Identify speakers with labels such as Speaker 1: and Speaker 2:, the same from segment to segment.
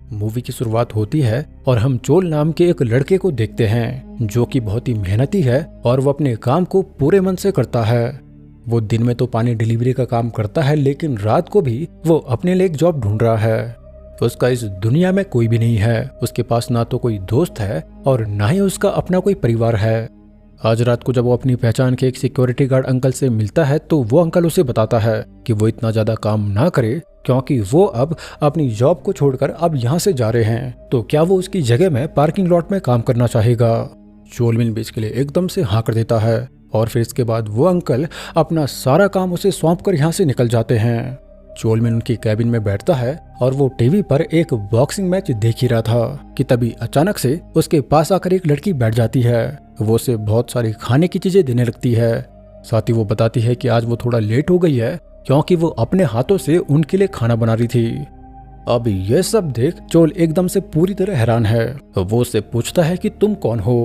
Speaker 1: Movie की शुरुआत होती है और हम चोल नाम के एक लड़के को देखते हैं जो कि बहुत ही मेहनती है और वो अपने काम को पूरे मन से करता है। वो दिन में तो पानी डिलीवरी का काम करता है, लेकिन रात को भी वो अपने लिए एक जॉब ढूंढ रहा है। उसका इस दुनिया में कोई भी नहीं है। उसके पास ना तो कोई दोस्त है और ना ही उसका अपना कोई परिवार है। आज रात को जब वो अपनी पहचान के एक सिक्योरिटी गार्ड अंकल से मिलता है तो वो अंकल उसे बताता है कि वो इतना ज्यादा काम ना करे क्योंकि वो अब अपनी जॉब को छोड़कर अब यहाँ से जा रहे हैं, तो क्या वो उसकी जगह में पार्किंग लॉट में काम करना चाहेगा। चोल मिल बीच के लिए एकदम से हाँ कर देता है और फिर इसके बाद वो अंकल अपना सारा काम उसे सौंप कर यहाँ से निकल जाते हैं। चोल मिल उनकी कैबिन में बैठता है और वो टीवी पर एक बॉक्सिंग मैच देख ही रहा था कि तभी अचानक से उसके पास आकर एक लड़की बैठ जाती है। वो उसे बहुत सारी खाने की चीजें देने लगती है। साथ ही वो बताती है कि आज वो थोड़ा लेट हो गई है क्योंकि वो अपने हाथों से उनके लिए खाना बना रही थी। अब ये सब देख चोल एकदम से पूरी तरह हैरान है। वो उससे पूछता है कि तुम कौन हो।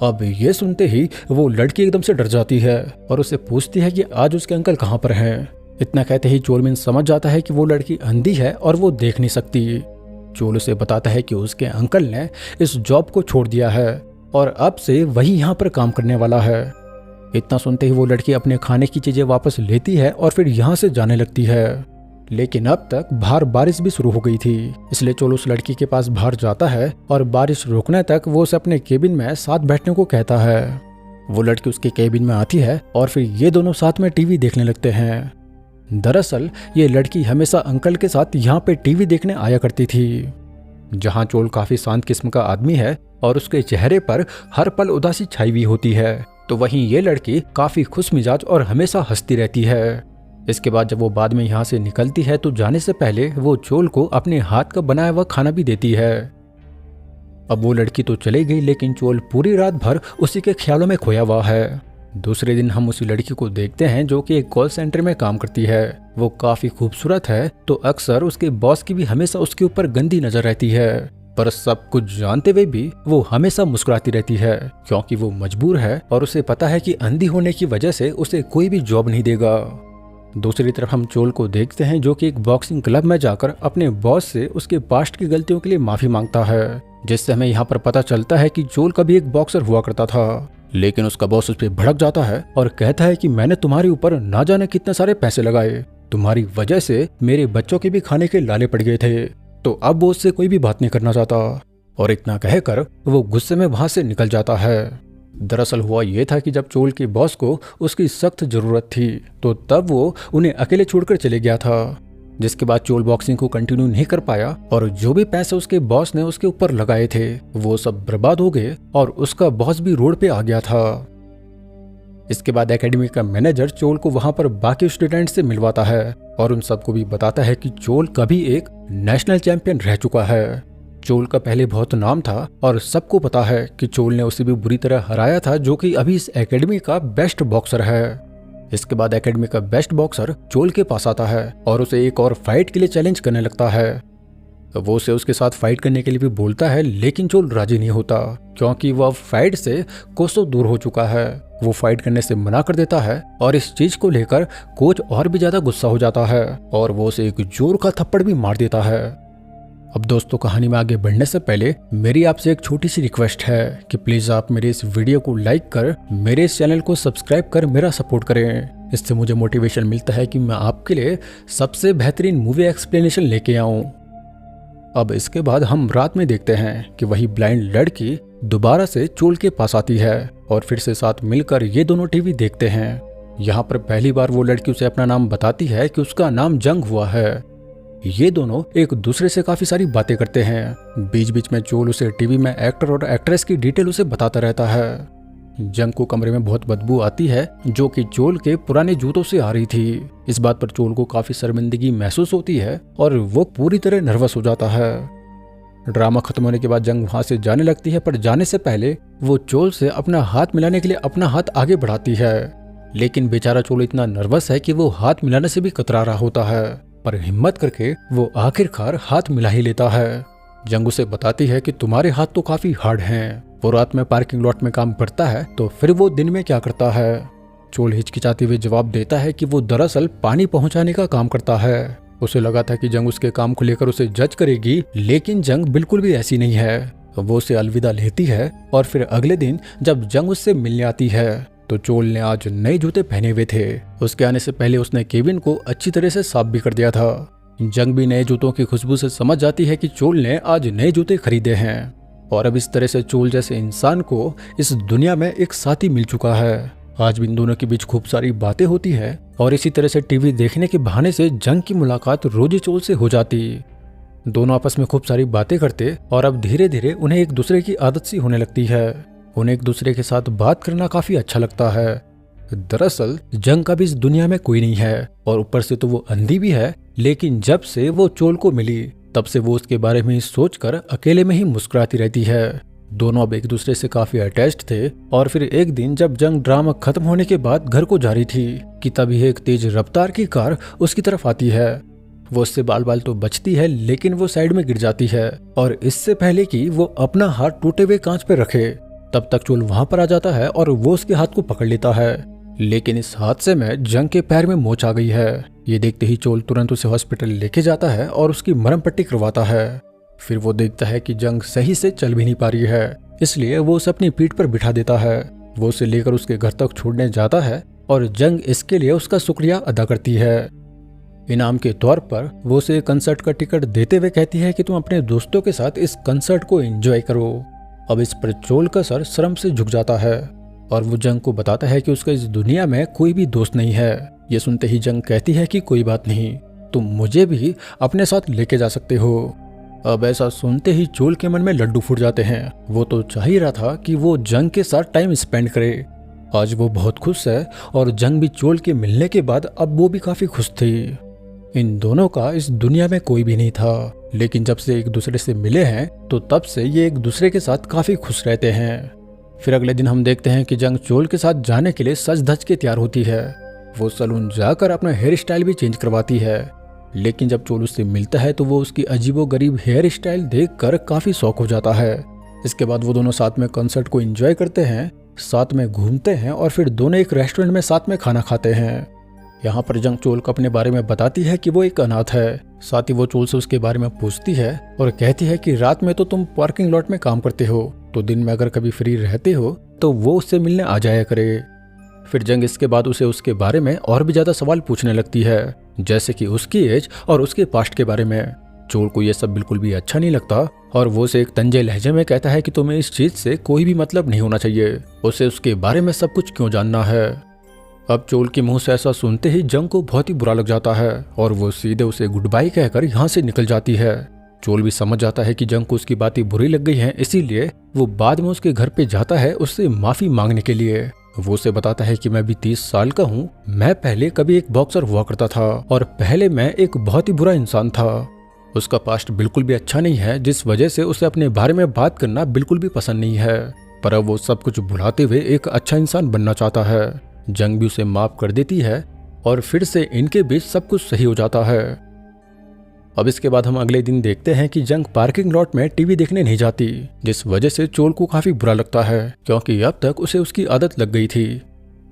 Speaker 1: अब ये सुनते ही वो लड़की एकदम से डर जाती है और उससे पूछती है कि आज उसके अंकल कहाँ पर हैं। इतना कहते ही चोलमिन समझ जाता है कि वो लड़की अंधी है और वो देख नहीं सकती। चोल उसे बताता है कि उसके अंकल ने इस जॉब को छोड़ दिया है और अब से वही यहाँ पर काम करने वाला है। इतना सुनते ही वो लड़की अपने खाने की चीजें वापस लेती है और फिर यहाँ से जाने लगती है। लेकिन अब तक बाहर बारिश भी शुरू हो गई थी, इसलिए चोल उस लड़की के पास बाहर जाता है और बारिश रुकने तक वो उसे अपने केबिन में साथ बैठने को कहता है। वो लड़की उसके केबिन में आती है और फिर ये दोनों साथ में टीवी देखने लगते हैं। दरअसल ये लड़की हमेशा अंकल के साथ यहाँ पे टीवी देखने आया करती थी। जहाँ चोल काफी शांत किस्म का आदमी है और उसके चेहरे पर हर पल उदासी छाई हुई होती है, तो वहीं ये लड़की काफी खुश मिजाज और हमेशा हंसती रहती है। इसके बाद जब वो बाद में यहाँ से निकलती है तो जाने से पहले वो चोल को अपने हाथ का बनाया हुआ खाना भी देती है। अब वो लड़की तो चली गई, लेकिन चोल पूरी रात भर उसी के ख्यालों में खोया हुआ है। दूसरे दिन हम उसी लड़की को देखते हैं जो कि एक कॉल सेंटर में काम करती है। वो काफी खूबसूरत है, तो अक्सर उसके बॉस की भी हमेशा उसके ऊपर गंदी नजर रहती है, पर सब कुछ जानते हुए भी वो हमेशा मुस्कुराती रहती है क्योंकि वो मजबूर है और उसे पता है कि अंधी होने की वजह से उसे कोई भी जॉब नहीं देगा। दूसरी तरफ हम चोल को देखते हैं जो कि एक बॉक्सिंग क्लब में जाकर अपने बॉस से उसके पास्ट की गलतियों के लिए माफी मांगता है, जिससे हमें यहाँ पर पता चलता है कि चोल कभी एक बॉक्सर हुआ करता था। लेकिन उसका बॉस उस पर भड़क जाता है और कहता है कि मैंने तुम्हारे ऊपर ना जाने कितने सारे पैसे लगाए, तुम्हारी वजह से मेरे बच्चों के भी खाने के लाले पड़ गए थे, तो अब वो उससे कोई भी बात नहीं करना चाहता। और इतना कहकर वो गुस्से में वहां से निकल जाता है। दरअसल हुआ ये था कि जब चोल के बॉस को उसकी सख्त जरूरत थी तो तब वो उन्हें अकेले छोड़कर चले गया था, जिसके बाद चोल बॉक्सिंग को कंटिन्यू नहीं कर पाया और जो भी पैसे उसके बॉस ने उसके ऊपर लगाए थे वो सब बर्बाद हो गए और उसका बॉस भी रोड पे आ गया था। इसके बाद एकेडमी का मैनेजर चोल को वहां पर बाकी स्टूडेंट से मिलवाता है और उन सबको भी बताता है कि चोल कभी एक नेशनल चैंपियन रह चुका है। चोल का पहले बहुत नाम था और सबको पता है कि चोल ने उसे भी बुरी तरह हराया था, जो कि अभी इस एकेडमी का बेस्ट बॉक्सर है। इसके बाद एकेडमी का बेस्ट बॉक्सर चोल के पास आता है और उसे एक और फाइट के लिए चैलेंज करने लगता है। वो उसे उसके साथ फाइट करने के लिए भी बोलता है, लेकिन चोल राजी नहीं होता क्योंकि वह फाइट से कोसों दूर हो चुका है। वो फाइट करने से मना कर देता है और इस चीज को लेकर कोच और भी ज्यादा गुस्सा हो जाता है और वो उसे एक जोर का थप्पड़ भी मार देता है। अब दोस्तों, कहानी में आगे बढ़ने से पहले मेरी आपसे एक छोटी सी रिक्वेस्ट है कि प्लीज आप मेरे इस वीडियो को लाइक कर मेरे इस चैनल को सब्सक्राइब कर मेरा सपोर्ट करें। इससे मुझे मोटिवेशन मिलता है कि मैं आपके लिए सबसे बेहतरीन मूवी एक्सप्लेनेशन लेके आऊं। अब इसके बाद हम रात में देखते हैं कि वही ब्लाइंड लड़की दोबारा से चोल के पास आती है और फिर से साथ मिलकर ये दोनों टीवी देखते हैं। यहाँ पर पहली बार वो लड़की उसे अपना नाम बताती है कि उसका नाम जंग हुआ है। ये दोनों एक दूसरे से काफी सारी बातें करते हैं। बीच बीच में चोल उसे टीवी में एक्टर और एक्ट्रेस की डिटेल उसे बताता रहता है। जंग को कमरे में बहुत बदबू आती है जो कि चोल के पुराने जूतों से आ रही थी। इस बात पर चोल को काफी शर्मिंदगी महसूस होती है और वो पूरी तरह नर्वस हो जाता है। ड्रामा खत्म होने के बाद जंग वहां से जाने लगती है, पर जाने से पहले वो चोल से अपना हाथ मिलाने के लिए अपना हाथ आगे बढ़ाती है, लेकिन बेचारा चोल इतना नर्वस है कि वो हाथ मिलाने से भी कतरा रहा होता है, पर हिम्मत करके वो आखिरकार हाथ मिला ही लेता है। जंग उसे बताती है कि तुम्हारे हाथ तो काफी हार्ड हैं। वो रात में पार्किंग लॉट में काम करता है, तो फिर वो दिन में क्या करता है? चोल हिचकिचाते हुए जवाब देता है कि वो दरअसल पानी पहुंचाने का काम करता है। उसे लगा था कि जंग उसके काम को लेकर उसे जज करेगी, लेकिन जंग बिल्कुल भी ऐसी नहीं है। वो उसे अलविदा लेती है और फिर अगले दिन जब जंग उससे मिलने आती है तो चोल ने आज नए जूते पहने हुए थे। उसके आने से पहले उसने केविन को अच्छी तरह से साफ भी कर दिया था। जंग भी नए जूतों की खुशबू से समझ जाती है कि चोल ने आज नए जूते खरीदे हैं और अब इस तरह से चोल जैसे इंसान को इस दुनिया में एक साथी मिल चुका है। आज भी इन दोनों के बीच खूब सारी बातें होती है और इसी तरह से टीवी देखने के बहाने से जंग की मुलाकात रोजी चोल से हो जाती। दोनों आपस में खूब सारी बातें करते और अब धीरे धीरे उन्हें एक दूसरे की आदत सी होने लगती है। उन्हें एक दूसरे के साथ बात करना काफी अच्छा लगता है। दरअसल जंग का भी इस दुनिया में कोई नहीं है और ऊपर से तो वो अंधी भी है, लेकिन जब से वो चोल को मिली तब से वो उसके बारे में ही सोचकर अकेले में ही मुस्कुराती रहती है। दोनों अब एक दूसरे से काफी अटैच्ड थे और फिर एक दिन जब जंग ड्रामा खत्म होने के बाद घर को जा रही थी कि तभी एक तेज रफ्तार की कार उसकी तरफ आती है। वो उससे बाल बाल तो बचती है, लेकिन वो साइड में गिर जाती है और इससे पहले कि वो अपना हाथ टूटे हुए कांच पे रखे तब तक चोल वहां पर आ जाता है और वो उसके हाथ को पकड़ लेता है। लेकिन इस हादसे में जंग के पैर में मोच आ गई है। ये देखते ही चोल तुरंत उसे हॉस्पिटल लेके जाता है और उसकी मरहम पट्टी करवाता है। फिर वो देखता है कि जंग सही से चल भी नहीं पा रही है, इसलिए वो उसे अपनी पीठ पर बिठा देता है। वो उसे लेकर उसके घर तक छोड़ने जाता है और जंग इसके लिए उसका शुक्रिया अदा करती है। इनाम के तौर पर वो उसे कंसर्ट का टिकट देते हुए कहती है कि तुम अपने दोस्तों के साथ इस कंसर्ट को एंजॉय करो। अब इस पर चोल का सर शर्म से झुक जाता है और वो जंग को बताता है कि उसका इस दुनिया में कोई भी दोस्त नहीं है। ये सुनते ही जंग कहती है कि कोई बात नहीं, तुम मुझे भी अपने साथ लेके जा सकते हो। अब ऐसा सुनते ही चोल के मन में लड्डू फूट जाते हैं। वो तो चाह ही रहा था कि वो जंग के साथ टाइम स्पेंड करे। आज वो बहुत खुश है और जंग भी चोल के मिलने के बाद अब वो भी काफी खुश थी। इन दोनों का इस दुनिया में कोई भी नहीं था, लेकिन जब से एक दूसरे से मिले हैं तो तब से ये एक दूसरे के साथ काफी खुश रहते हैं। फिर अगले दिन हम देखते हैं कि जंग चोल के साथ जाने के लिए सज धज के तैयार होती है। वो सलून जाकर अपना हेयर स्टाइल भी चेंज करवाती है, लेकिन जब चोल उससे मिलता है तो वो उसकी अजीबोगरीब हेयर स्टाइल देखकर काफी शौक हो जाता है। इसके बाद वो दोनों साथ में कंसर्ट को एंजॉय करते हैं, साथ में घूमते हैं और फिर दोनों एक रेस्टोरेंट में साथ में खाना खाते हैं। यहाँ पर जंग चोल को अपने बारे में बताती है कि वो एक अनाथ है। साथ ही वो चोल से उसके बारे में पूछती है और कहती है कि रात में तो तुम पार्किंग लॉट में काम करते हो, तो दिन में अगर कभी फ्री रहते हो तो वो उससे मिलने आ जाया करे। फिर जंग इसके बाद उसे उसके बारे में और भी ज्यादा सवाल पूछने लगती है, जैसे कि उसकी एज और उसके पास्ट के बारे में। चोल को ये सब बिल्कुल भी अच्छा नहीं लगता और वो उसे एक तंजे लहजे में कहता है कि तुम्हें इस चीज से कोई भी मतलब नहीं होना चाहिए, उसे उसके बारे में सब कुछ क्यों जानना है। अब चोल के मुंह से ऐसा सुनते ही जंग को बहुत ही बुरा लग जाता है और वो सीधे उसे गुड बाय कहकर यहाँ से निकल जाती है। चोल भी समझ जाता है कि जंग को उसकी बातें बुरी लग गई हैं, इसीलिए वो बाद में उसके घर पे जाता है उससे माफी मांगने के लिए। वो उसे बताता है कि मैं भी 30 साल का हूँ, मैं पहले कभी एक बॉक्सर हुआ करता था और पहले मैं एक बहुत ही बुरा इंसान था। उसका पास्ट बिल्कुल भी अच्छा नहीं है, जिस वजह से उसे अपने बारे में बात करना बिल्कुल भी पसंद नहीं है, पर अब वो सब कुछ भुलाते हुए एक अच्छा इंसान बनना चाहता है। जंग भी उसे माफ कर देती है और फिर से इनके बीच सब कुछ सही हो जाता है। अब इसके बाद हम अगले दिन देखते हैं कि जंग पार्किंग लॉट में टीवी देखने नहीं जाती, जिस वजह से चोल को काफी बुरा लगता है क्योंकि अब तक उसे उसकी आदत लग गई थी।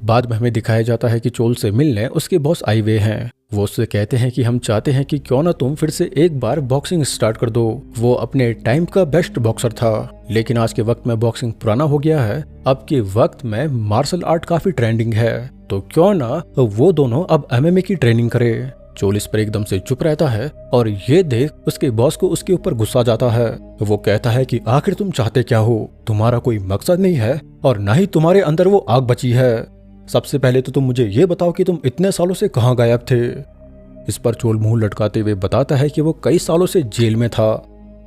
Speaker 1: बाद में हमें दिखाया जाता है कि चोल से मिलने उसके बॉस आए हुए हैं। वो उससे कहते हैं कि हम चाहते हैं कि क्यों ना तुम फिर से एक बार बॉक्सिंग स्टार्ट कर दो। वो अपने टाइम का बेस्ट बॉक्सर था, लेकिन आज के वक्त में बॉक्सिंग पुराना हो गया है। अब के वक्त में मार्शल आर्ट काफी ट्रेंडिंग है, तो क्यों ना वो दोनों अब MMA की ट्रेनिंग करे। चोल इस पर एकदम से चुप रहता है और ये देख उसके बॉस को उसके ऊपर गुस्सा जाता है। वो कहता है कि आखिर तुम चाहते क्या हो, तुम्हारा कोई मकसद नहीं है और ना ही तुम्हारे अंदर वो आग बची है। सबसे पहले तो तुम मुझे ये बताओ कि तुम इतने सालों से कहाँ गायब थे। इस पर चोल मुंह लटकाते हुए बताता है कि वो कई सालों से जेल में था।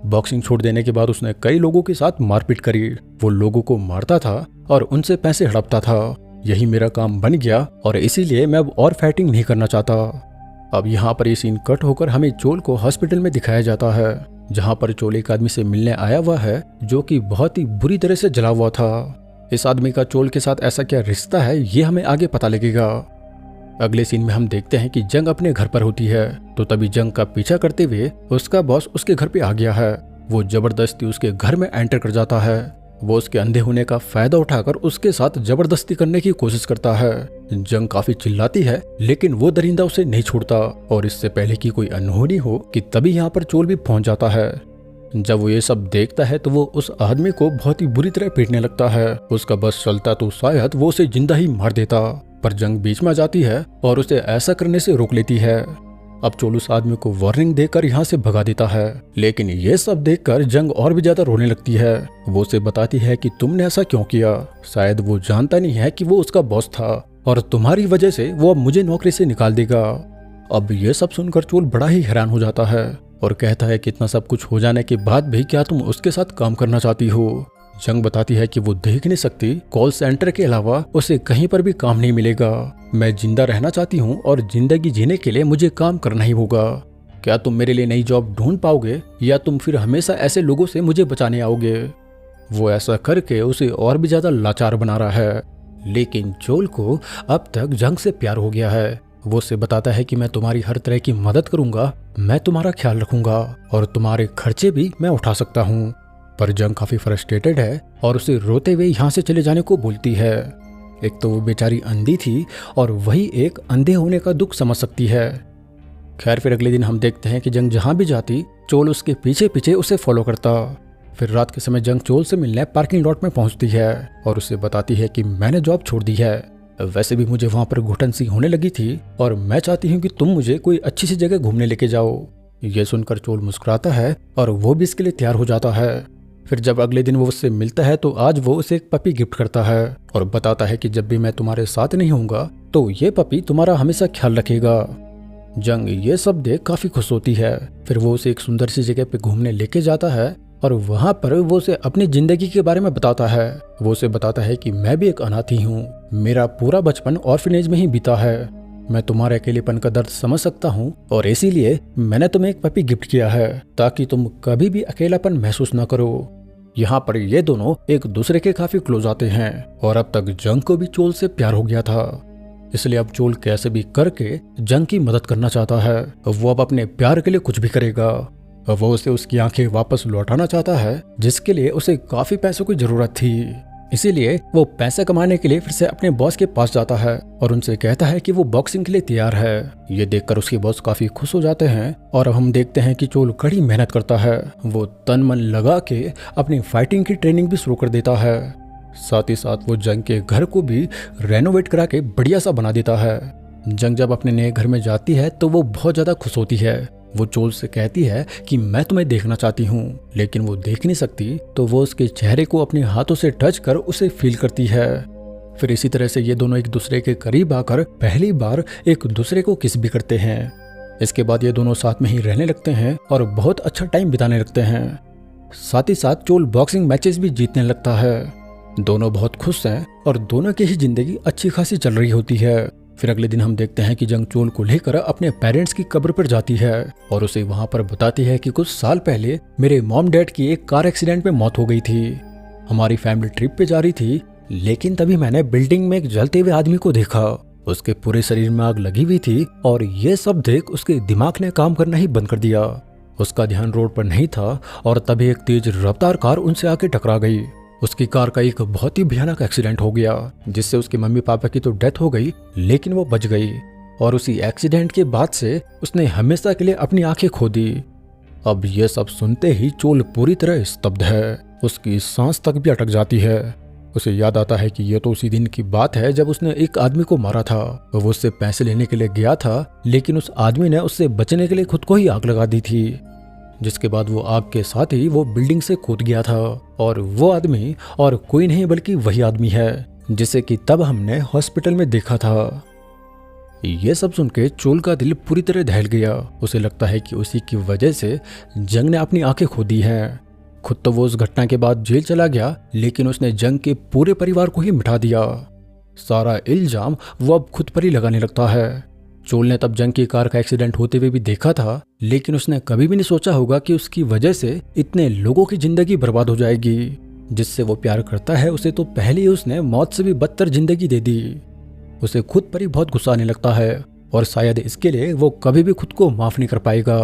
Speaker 1: बॉक्सिंग छोड़ देने के बाद उसने कई लोगों के साथ मारपीट करी। वो लोगों को मारता था और उनसे पैसे हड़पता था। यही मेरा काम बन गया और इसीलिए मैं अब और फाइटिंग नहीं करना चाहता। अब यहाँ पर ये सीन कट होकर हमें चोल को हॉस्पिटल में दिखाया जाता है, जहाँ पर चोल एक आदमी से मिलने आया हुआ है जो कि बहुत ही बुरी तरह से जला हुआ था। इस आदमी का चोल के साथ ऐसा क्या रिश्ता है, ये हमें आगे पता लगेगा। अगले सीन में हम देखते हैं कि जंग अपने घर पर होती है, तो तभी जंग का पीछा करते हुए उसका बॉस उसके घर पे आ गया है। वो जबरदस्ती उसके घर में एंटर कर जाता है। वो उसके अंधे होने का फायदा उठाकर उसके साथ जबरदस्ती करने की कोशिश करता है। जंग काफी चिल्लाती है लेकिन वो दरिंदा उसे नहीं छोड़ता और इससे पहले कि कोई अनहोनी हो कि तभी यहाँ पर चोल भी पहुंच जाता है। जब वो ये सब देखता है तो वो उस आदमी को बहुत ही बुरी तरह पीटने लगता है। उसका बस चलता तो शायद वो उसे जिंदा ही मार देता, पर जंग बीच में आ जाती है और उसे ऐसा करने से रोक लेती है। अब चोल उस आदमी को वार्निंग देकर यहाँ से भगा देता है, लेकिन ये सब देखकर जंग और भी ज्यादा रोने लगती है। वो उसे बताती है कि तुमने ऐसा क्यों किया, शायद वो जानता नहीं है कि वो उसका बॉस था और तुम्हारी वजह से वो अब मुझे नौकरी से निकाल देगा। अब ये सब सुनकर चोल बड़ा ही हैरान हो जाता है और कहता है कि इतना सब कुछ हो जाने के बाद भी क्या तुम उसके साथ काम करना चाहती हो। जंग बताती है कि वो देख नहीं सकती, कॉल सेंटर के अलावा उसे कहीं पर भी काम नहीं मिलेगा। मैं जिंदा रहना चाहती हूँ और जिंदगी जीने के लिए मुझे काम करना ही होगा। क्या तुम मेरे लिए नई जॉब ढूंढ पाओगे या तुम फिर हमेशा ऐसे लोगों से मुझे बचाने आओगे। वो ऐसा करके उसे और भी ज्यादा लाचार बना रहा है, लेकिन चोल को अब तक जंग से प्यार हो गया है। वो उसे बताता है कि मैं तुम्हारी हर तरह की मदद करूंगा, मैं तुम्हारा ख्याल रखूंगा और तुम्हारे खर्चे भी मैं उठा सकता हूँ। पर जंग काफी फ्रस्ट्रेटेड है और उसे रोते हुए यहाँ से चले जाने को बोलती है। एक तो वो बेचारी अंधी थी और वही एक अंधे होने का दुख समझ सकती है। खैर फिर अगले दिन हम देखते हैं कि जंग जहाँ भी जाती चोल उसके पीछे पीछे उसे फॉलो करता। फिर रात के समय जंग चोल से मिलने पार्किंग लॉट में पहुंचती है और उसे बताती है कि मैंने जॉब छोड़ दी है, वैसे भी मुझे वहां पर घुटन सी होने लगी थी और मैं चाहती हूँ कि तुम मुझे कोई अच्छी सी जगह घूमने लेके जाओ। ये सुनकर चोल मुस्कुराता है और वो भी इसके लिए तैयार हो जाता है। फिर जब अगले दिन वो उससे मिलता है तो आज वो उसे एक पपी गिफ्ट करता है और बताता है कि जब भी मैं तुम्हारे साथ नहीं होऊंगा तो ये पपी तुम्हारा हमेशा ख्याल रखेगा। जंग ये सब देख काफी खुश होती है। फिर वो उसे एक सुंदर सी जगह पे घूमने लेके जाता है और वहां पर वो उसे अपनी जिंदगी के बारे में बताता है। वो उसे बताता है कि मैं भी एक अनाथी हूँ, मेरा पूरा बचपन ऑर्फनेज में ही बीता है, मैं तुम्हारे अकेलेपन का दर्द समझ सकता हूँ और इसीलिए मैंने तुम्हें एक पपी गिफ्ट किया है ताकि तुम कभी भी अकेलापन महसूस न करो। यहाँ पर ये दोनों एक दूसरे के काफी क्लोज आते हैं और अब तक जंग को भी चोल से प्यार हो गया था, इसलिए अब चोल कैसे भी करके जंग की मदद करना चाहता है। वो अब अपने प्यार के लिए कुछ भी करेगा। वो उसे उसकी आंखें वापस लौटाना चाहता है जिसके लिए उसे काफी पैसों की जरूरत थी। इसीलिए वो पैसे कमाने के लिए फिर से अपने बॉस के पास जाता है और उनसे कहता है कि वो बॉक्सिंग के लिए तैयार है। ये देखकर उसके बॉस काफी खुश हो जाते हैं और अब हम देखते हैं कि चोल कड़ी मेहनत करता है। वो तन मन लगा के अपनी फाइटिंग की ट्रेनिंग भी शुरू कर देता है। साथ ही साथ वो जंग के घर को भी रेनोवेट करा के बढ़िया सा बना देता है। जंग जब अपने नए घर में जाती है तो वो बहुत ज्यादा खुश होती है। वो चोल से कहती है कि मैं तुम्हें देखना चाहती हूँ, लेकिन वो देख नहीं सकती तो वो उसके चेहरे को अपने हाथों से टच कर उसे फील करती है। फिर इसी तरह से ये दोनों एक दूसरे के करीब आकर पहली बार एक दूसरे को किस भी करते हैं। इसके बाद ये दोनों साथ में ही रहने लगते हैं और बहुत अच्छा टाइम बिताने लगते हैं। साथ ही साथ चोल बॉक्सिंग मैचेस भी जीतने लगता है। दोनों बहुत खुश हैं और दोनों की ही जिंदगी अच्छी खासी चल रही होती है। फिर अगले दिन हम देखते हैं कि जंग चोल को लेकर अपने पेरेंट्स की कब्र पर जाती है और उसे वहां पर बताती है कि कुछ साल पहले मेरे मॉम डैड की एक कार एक्सीडेंट में मौत हो गई थी। हमारी फैमिली ट्रिप पे जा रही थी, लेकिन तभी मैंने बिल्डिंग में एक जलते हुए आदमी को देखा। उसके पूरे शरीर में आग लगी हुई थी और ये सब देख उसके दिमाग ने काम करना ही बंद कर दिया। उसका ध्यान रोड पर नहीं था और तभी एक तेज रफ्तार कार उनसे आके टकरा गई। उसकी कार का एक बहुत ही भयानक एक्सीडेंट हो गया जिससे उसके मम्मी पापा की तो डेथ हो गई, लेकिन वो बच गई और उसी एक्सीडेंट के बाद से उसने हमेशा के लिए अपनी आंखें खो दी। अब ये सब सुनते ही चोल पूरी तरह स्तब्ध है, उसकी सांस तक भी अटक जाती है। उसे याद आता है कि ये तो उसी दिन की बात है जब उसने एक आदमी को मारा था। वो उससे पैसे लेने के लिए गया था, लेकिन उस आदमी ने उससे बचने के लिए खुद को ही आग लगा दी थी, जिसके बाद वो आग के साथ ही वो बिल्डिंग से कूद गया था। और वो आदमी और कोई नहीं बल्कि वही आदमी है जिसे कि तब हमने हॉस्पिटल में देखा था। ये सब सुन के चोल का दिल पूरी तरह दहल गया। उसे लगता है कि उसी की वजह से जंग ने अपनी आंखें खो दी हैं। खुद तो वो उस घटना के बाद जेल चला गया, लेकिन उसने जंग के पूरे परिवार को ही मिटा दिया। सारा इल्जाम वो अब खुद पर ही लगाने लगता है। चोल ने तब जंग की कार का एक्सीडेंट होते हुए भी देखा था, लेकिन उसने कभी भी नहीं सोचा होगा कि उसकी वजह से इतने लोगों की जिंदगी बर्बाद हो जाएगी। जिससे वो प्यार करता है उसे तो पहले ही उसने मौत से भी बदतर जिंदगी दे दी। उसे खुद पर ही बहुत गुस्सा आने लगता है और शायद इसके लिए वो कभी भी खुद को माफ नहीं कर पाएगा।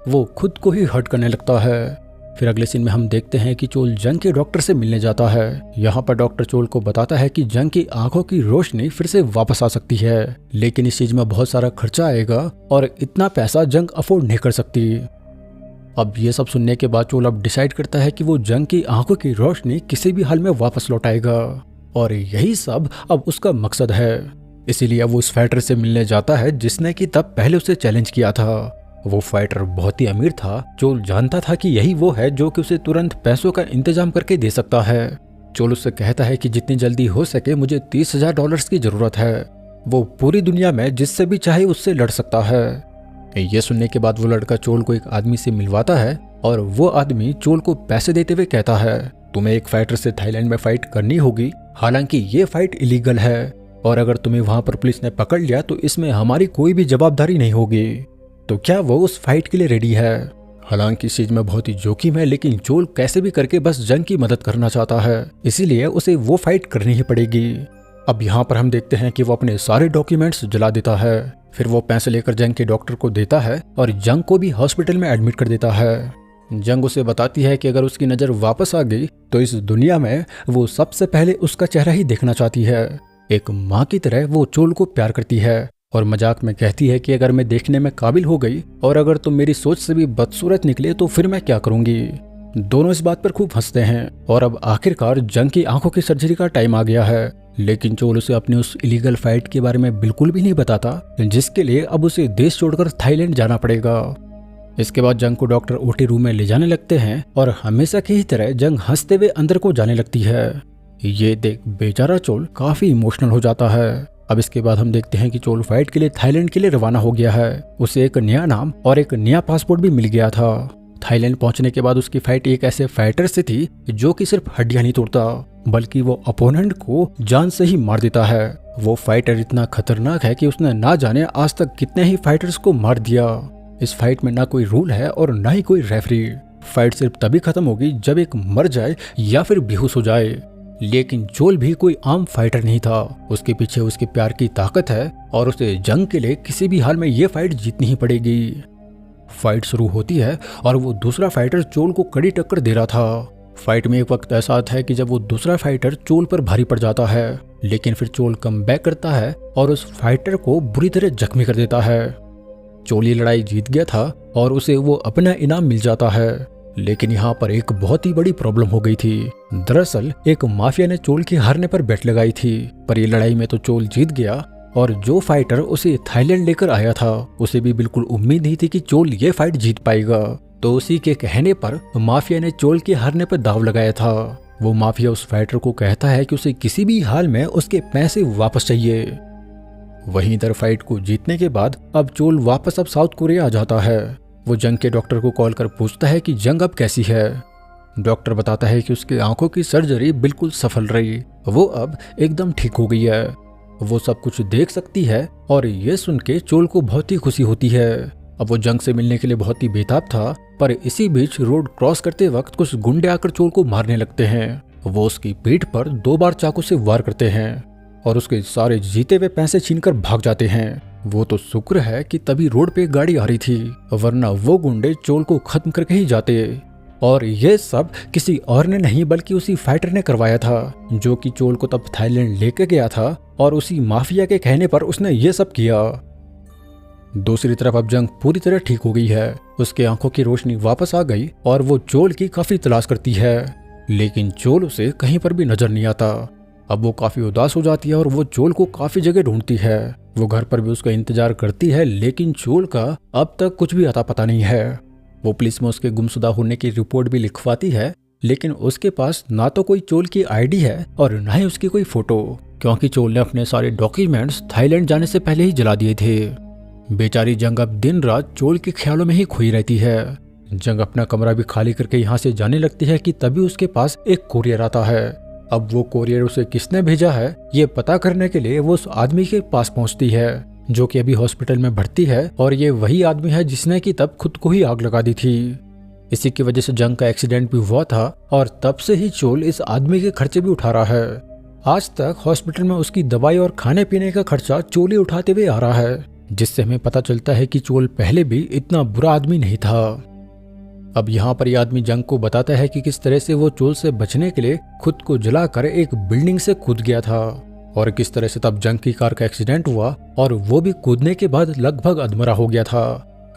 Speaker 1: वो खुद को ही हर्ट करने लगता है। फिर अगले सीन में हम देखते हैं कि चोल जंग के डॉक्टर से मिलने जाता है। यहाँ पर डॉक्टर चोल को बताता है कि जंग की आंखों की रोशनी फिर से वापस आ सकती है, लेकिन इस चीज में बहुत सारा खर्चा आएगा और इतना पैसा जंग अफोर्ड नहीं कर सकती। अब ये सब सुनने के बाद चोल अब डिसाइड करता है कि वो जंग की आंखों की रोशनी किसी भी हाल में वापस लौटाएगा और यही सब अब उसका मकसद है। इसीलिए अब वो उस फाइटर से मिलने जाता है जिसने कि तब पहले उसे चैलेंज किया था। वो फाइटर बहुत ही अमीर था। चोल जानता था कि यही वो है जो कि उसे तुरंत पैसों का इंतजाम करके दे सकता है। चोल उससे कहता है कि जितनी जल्दी हो सके मुझे $30,000 की जरूरत है। वो पूरी दुनिया में जिससे भी चाहे उससे लड़ सकता है। ये सुनने के बाद वो लड़का चोल को एक आदमी से मिलवाता है और वो आदमी चोल को पैसे देते हुए कहता है, तुम्हें एक फाइटर से थाईलैंड में फाइट करनी होगी। हालांकि ये फाइट इलीगल है और अगर तुम्हें वहां पर पुलिस ने पकड़ लिया तो इसमें हमारी कोई भी जवाबदारी नहीं होगी। तो क्या वो उस फाइट के लिए रेडी है? हालांकि इस चीज में बहुत ही जोखिम है, लेकिन चोल कैसे भी करके बस जंग की मदद करना चाहता है, इसीलिए उसे वो फाइट करनी ही पड़ेगी। अब यहाँ पर हम देखते हैं कि वो अपने सारे डॉक्यूमेंट्स जला देता है। फिर वो पैसे लेकर जंग के डॉक्टर को देता है और जंग को भी हॉस्पिटल में एडमिट कर देता है। जंग उसे बताती है कि अगर उसकी नजर वापस आ गई तो इस दुनिया में वो सबसे पहले उसका चेहरा ही देखना चाहती है। एक माँ की तरह वो चोल को प्यार करती है और मजाक में कहती है कि अगर मैं देखने में काबिल हो गई और अगर तुम मेरी सोच से भी बदसूरत निकले तो फिर मैं क्या करूंगी। दोनों इस बात पर खूब हंसते हैं और अब आखिरकार जंग की आंखों की सर्जरी का टाइम आ गया है, लेकिन चोल उसे अपनी उस इलीगल फाइट के बारे में बिल्कुल भी नहीं बताता, जिसके लिए अब उसे देश छोड़कर थाईलैंड जाना पड़ेगा। इसके बाद जंग को डॉक्टर ओटी रूम में ले जाने लगते हैं और हमेशा की ही तरह जंग हंसते हुए अंदर को जाने लगती है। ये देख बेचारा चोल काफी इमोशनल हो जाता है। अब इसके बाद हम देखते हैं कि चोल फाइट के लिए थाईलैंड के लिए रवाना हो गया है। उसे एक नया नाम और एक नया पासपोर्ट भी मिल गया था। थाईलैंड पहुंचने के बाद उसकी फाइट एक ऐसे फाइटर से थी जो कि सिर्फ हड्डियां नहीं तोड़ता बल्कि वो अपोनेंट को जान से ही मार देता है। वो फाइटर इतना खतरनाक है कि उसने ना जाने आज तक कितने ही फाइटर्स को मार दिया। इस फाइट में ना कोई रूल है और ना ही कोई रेफरी। फाइट सिर्फ तभी खत्म होगी जब एक मर जाए या फिर बेहोश हो जाए। लेकिन चोल भी कोई आम फाइटर नहीं था। उसके पीछे उसके प्यार की ताकत है और उसे जंग के लिए किसी भी हाल में ये फाइट जीतनी ही पड़ेगी। फाइट शुरू होती है और वो दूसरा फाइटर चोल को कड़ी टक्कर दे रहा था। फाइट में एक वक्त ऐसा आता है कि जब वो दूसरा फाइटर चोल पर भारी पड़ जाता है, लेकिन फिर चोल कम बैक करता है और उस फाइटर को बुरी तरह जख्मी कर देता है। चोल ये लड़ाई जीत गया था और उसे वो अपना इनाम मिल जाता है। लेकिन यहाँ पर एक बहुत ही बड़ी प्रॉब्लम हो गई थी। दरअसल एक माफिया ने चोल के हारने पर बेट लगाई थी, पर ये लड़ाई में तो चोल जीत गया और जो फाइटर उसे थाईलैंड लेकर आया था उसे भी बिल्कुल उम्मीद नहीं थी कि चोल ये फाइट जीत पाएगा। तो उसी के कहने पर माफिया ने चोल के हारने पर दाव लगाया था। वो माफिया उस फाइटर को कहता है कि उसे किसी भी हाल में उसके पैसे वापस चाहिए। वहीं इधर फाइट को जीतने के बाद अब चोल वापस अब साउथ कोरिया आ जाता है। वो जंग के डॉक्टर को कॉल कर पूछता है कि जंग अब कैसी है। डॉक्टर बताता है कि उसकी आंखों की सर्जरी बिल्कुल सफल रही, वो अब एकदम ठीक हो गई है, वो सब कुछ देख सकती है। और ये सुन के चोल को बहुत ही खुशी होती है। अब वो जंग से मिलने के लिए बहुत ही बेताब था, पर इसी बीच रोड क्रॉस करते वक्त कुछ गुंडे आकर चोल को मारने लगते हैं। वो उसकी पीठ पर 2 बार चाकू से वार करते हैं और उसके सारे जीते हुए पैसे छीनकर भाग जाते हैं। वो तो शुक्र है कि तभी रोड पे गाड़ी आ रही थी, वरना वो गुंडे चोल को खत्म करके ही जाते। और ये सब किसी और ने नहीं बल्कि उसी फाइटर ने करवाया था, जो कि चोल को तब थाईलैंड लेके गया था और उसी माफिया के कहने पर उसने ये सब किया। दूसरी तरफ अब जंग पूरी तरह ठीक हो गई है। उसके आंखों की रोशनी वापस आ गई और वो चोल की काफी तलाश करती है, लेकिन चोल उसे कहीं पर भी नजर नहीं आता। अब वो काफी उदास हो जाती है और वो चोल को काफी जगह ढूंढती है। वो घर पर भी उसका इंतजार करती है, लेकिन चोल का अब तक कुछ भी अता पता नहीं है। वो पुलिस में उसके गुमशुदा होने की रिपोर्ट भी लिखवाती है, लेकिन उसके पास ना तो कोई चोल की आईडी है और ना ही उसकी कोई फोटो, क्योंकि चोल ने अपने सारे डॉक्यूमेंट्स थाईलैंड जाने से पहले ही जला दिए थे। बेचारी जंग अब दिन रात चोल के ख्यालों में ही खोई रहती है। जंग अपना कमरा भी खाली करके यहाँ से जाने लगती है कि तभी उसके पास एक कोरियर आता है। अब वो कोरियर उसे किसने भेजा है ये पता करने के लिए वो उस आदमी के पास पहुंचती है, जो कि अभी हॉस्पिटल में भर्ती है, और ये वही आदमी है जिसने कि तब खुद को ही आग लगा दी थी। इसी की वजह से जंग का एक्सीडेंट भी हुआ था और तब से ही चोल इस आदमी के खर्चे भी उठा रहा है। आज तक हॉस्पिटल में उसकी दवाई और खाने पीने का खर्चा चोल ही उठाते हुए आ रहा है, जिससे हमें पता चलता है कि चोल पहले भी इतना बुरा आदमी नहीं था। अब यहाँ पर यह आदमी जंग को बताता है कि किस तरह से वो चोल से बचने के लिए खुद को जलाकर एक बिल्डिंग से कूद गया था और किस तरह से तब जंग की कार का एक्सीडेंट हुआ और वो भी कूदने के बाद लगभग अधमरा हो गया था।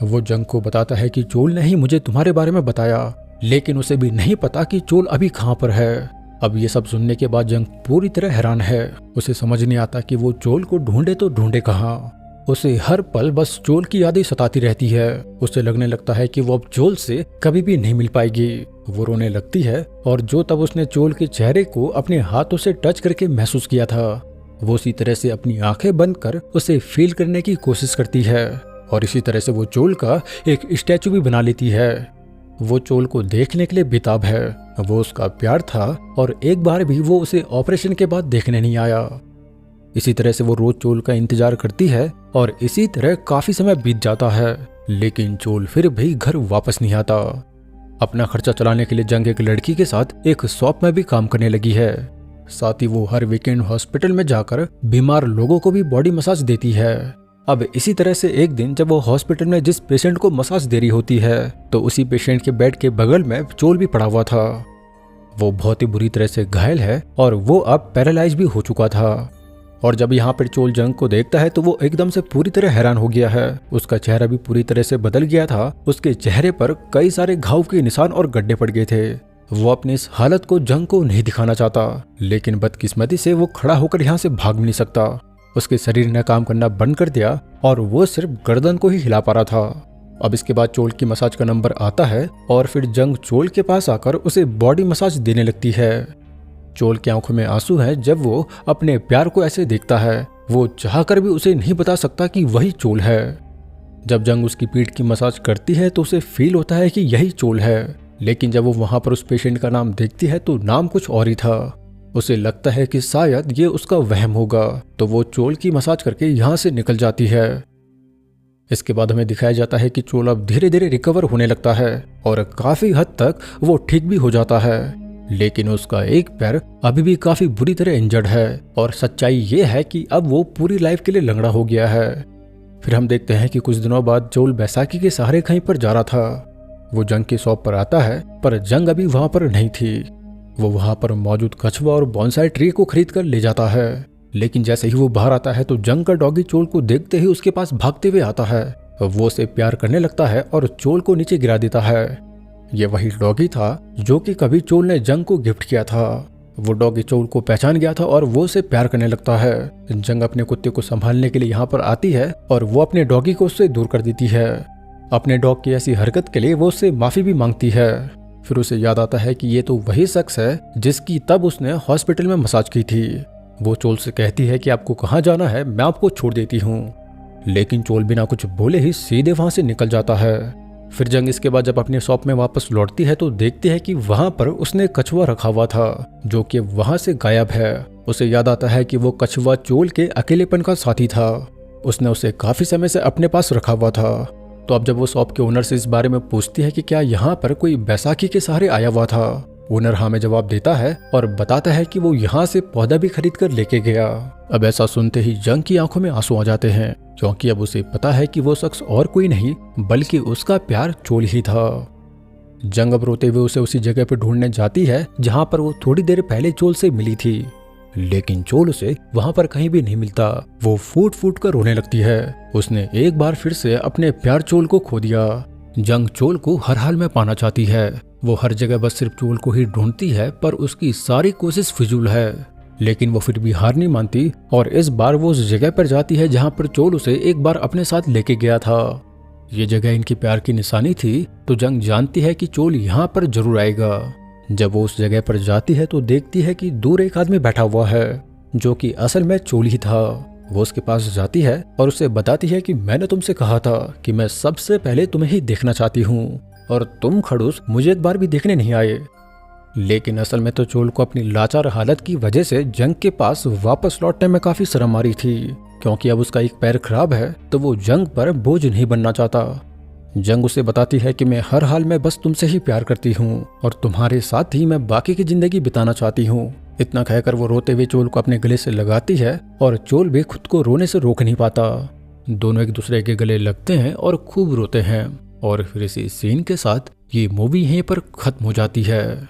Speaker 1: वो जंग को बताता है कि चोल ने ही मुझे तुम्हारे बारे में बताया, लेकिन उसे भी नहीं पता कि चोल अभी कहाँ पर है। अब ये सब सुनने के बाद जंग पूरी तरह हैरान है। उसे समझ नहीं आता कि वो चोल को ढूंढे तो ढूंढे कहाँ। उसे हर पल बस चोल की यादें सताती रहती है। उसे लगने लगता है कि वो अब चोल से कभी भी नहीं मिल पाएगी। वो रोने लगती है और जो तब उसने चोल के चेहरे को अपने हाथों से टच करके महसूस किया था, वो उसी तरह से अपनी आंखें बंद कर उसे फील करने की कोशिश करती है और इसी तरह से वो चोल का एक स्टैचू भी बना लेती है। वो चोल को देखने के लिए बेताब है। वो उसका प्यार था और एक बार भी वो उसे ऑपरेशन के बाद देखने नहीं आया। इसी तरह से वो रोज चोल का इंतजार करती है और इसी तरह काफी समय बीत जाता है, लेकिन चोल फिर भी घर वापस नहीं आता। अपना खर्चा चलाने के लिए जंग एक लड़की के साथ एक शॉप में भी काम करने लगी है। साथ ही वो हर वीकेंड हॉस्पिटल में जाकर बीमार लोगों को भी बॉडी मसाज देती है। अब इसी तरह से एक दिन जब वो हॉस्पिटल में जिस पेशेंट को मसाज दे रही होती है तो उसी पेशेंट के बेड के बगल में चोल भी पड़ा हुआ था। वो बहुत ही बुरी तरह से घायल है और वो अब पैरालाइज भी हो चुका था। और जब यहाँ पर चोल जंग को देखता है तो वो एकदम से पूरी तरह हैरान हो गया है। उसका चेहरा भी पूरी तरह से बदल गया था। उसके चेहरे पर कई सारे घाव के निशान और गड्ढे पड़ गए थे। वो अपनी इस हालत को जंग को नहीं दिखाना चाहता, लेकिन बदकिस्मती से वो खड़ा होकर यहाँ से भाग भी नहीं सकता। उसके शरीर ने काम करना बंद कर दिया और वो सिर्फ गर्दन को ही हिला पा रहा था। अब इसके बाद चोल की मसाज का नंबर आता है और फिर जंग चोल के पास आकर उसे बॉडी मसाज देने लगती है। चोल की आंखों में आंसू है जब वो अपने प्यार को ऐसे देखता है। वो चाहकर भी उसे नहीं बता सकता कि वही चोल है। जब जंग उसकी पीठ की मसाज करती है तो उसे फील होता है कि यही चोल है, लेकिन जब वो वहां पर उस पेशेंट का नाम देखती है तो नाम कुछ और ही था। उसे लगता है कि शायद ये उसका वहम होगा, तो वो चोल की मसाज करके यहाँ से निकल जाती है। इसके बाद हमें दिखाया जाता है कि चोल अब धीरे धीरे रिकवर होने लगता है और काफी हद तक वो ठीक भी हो जाता है, लेकिन उसका एक पैर अभी भी काफी बुरी तरह इंजर्ड है और सच्चाई ये है कि अब वो पूरी लाइफ के लिए लंगड़ा हो गया है। फिर हम देखते हैं कि कुछ दिनों बाद चोल बैसाखी के सहारे कहीं पर जा रहा था। वो जंग की शॉप पर आता है, पर जंग अभी वहां पर नहीं थी। वो वहां पर मौजूद कछुआ और बॉन्साई ट्री को खरीद कर ले जाता है, लेकिन जैसे ही वो बाहर आता है तो जंग का डॉगी चोल को देखते ही उसके पास भागते हुए आता है। वो उसे प्यार करने लगता है और चोल को नीचे गिरा देता है। ये वही डॉगी था जो कि कभी चोल ने जंग को गिफ्ट किया था। वो डॉगी चोल को पहचान गया था और वो उसे प्यार करने लगता है। जंग अपने कुत्ते को संभालने के लिए यहाँ पर आती है और वो अपने डॉगी को उससे दूर कर देती है। अपने डॉग की ऐसी हरकत के लिए वो उससे माफी भी मांगती है। फिर उसे याद आता है कि ये तो वही शख्स है जिसकी तब उसने हॉस्पिटल में मसाज की थी। वो चोल से कहती है कि आपको कहाँ जाना है, मैं आपको छोड़ देती हूँ, लेकिन चोल बिना कुछ बोले ही सीधे वहां से निकल जाता है। फिर जंग इसके बाद जब अपने शॉप में वापस लौटती है तो देखती है कि वहां पर उसने कछुआ रखा हुआ था जो कि वहां से गायब है। उसे याद आता है कि वो कछुआ चोल के अकेलेपन का साथी था। उसने उसे काफी समय से अपने पास रखा हुआ था। तो अब जब वो शॉप के ओनर से इस बारे में पूछती है कि क्या यहाँ पर कोई बैसाखी के सहारे आया हुआ था, ओनर हाँ में जवाब देता है और बताता है कि वो यहाँ से पौधा भी खरीद कर लेके गया। अब ऐसा सुनते ही जंग की आंखों में आंसू आ जाते हैं, क्योंकि अब उसे पता है कि वो शख्स और कोई नहीं बल्कि उसका प्यार चोल ही था। जंग अब रोते हुए उसे उसी जगह पर ढूंढने जाती है जहां पर वो थोड़ी देर पहले चोल से मिली थी, लेकिन चोल उसे वहां पर कहीं भी नहीं मिलता। वो फूट फूट कर रोने लगती है। उसने एक बार फिर से अपने प्यार चोल को खो दिया। जंग चोल को हर हाल में पाना चाहती है। वो हर जगह बस सिर्फ चोल को ही ढूंढती है, पर उसकी सारी कोशिश फिजूल है। लेकिन वो फिर भी हार नहीं मानती और इस बार वो उस जगह पर जाती है जहां पर चोल उसे एक बार अपने साथ लेके गया था। ये जगह इनकी प्यार की निशानी थी, तो जंग जानती है कि चोल यहाँ पर जरूर आएगा। जब वो उस जगह पर जाती है तो देखती है कि दूर एक आदमी बैठा हुआ है जो कि असल में चोल ही था। वो उसके पास जाती है और उसे बताती है कि मैंने तुमसे कहा था कि मैं सबसे पहले तुम्हें ही देखना चाहती हूँ और तुम खड़ूस मुझे एक बार भी देखने नहीं आए। लेकिन असल में तो चोल को अपनी लाचार हालत की वजह से जंग के पास वापस लौटने में काफी शर्म आ रही थी, क्योंकि अब उसका एक पैर खराब है तो वो जंग पर बोझ नहीं बनना चाहता। जंग उसे बताती है कि मैं हर हाल में बस तुमसे ही प्यार करती हूँ और तुम्हारे साथ ही मैं बाकी की जिंदगी बिताना चाहती हूँ। इतना कहकर वो रोते हुए चोल को अपने गले से लगाती है और चोल भी खुद को रोने से रोक नहीं पाता। दोनों एक दूसरे के गले लगते हैं और खूब रोते हैं। और फिर इसी सीन के साथ ये मूवी यहीं पर खत्म हो जाती है।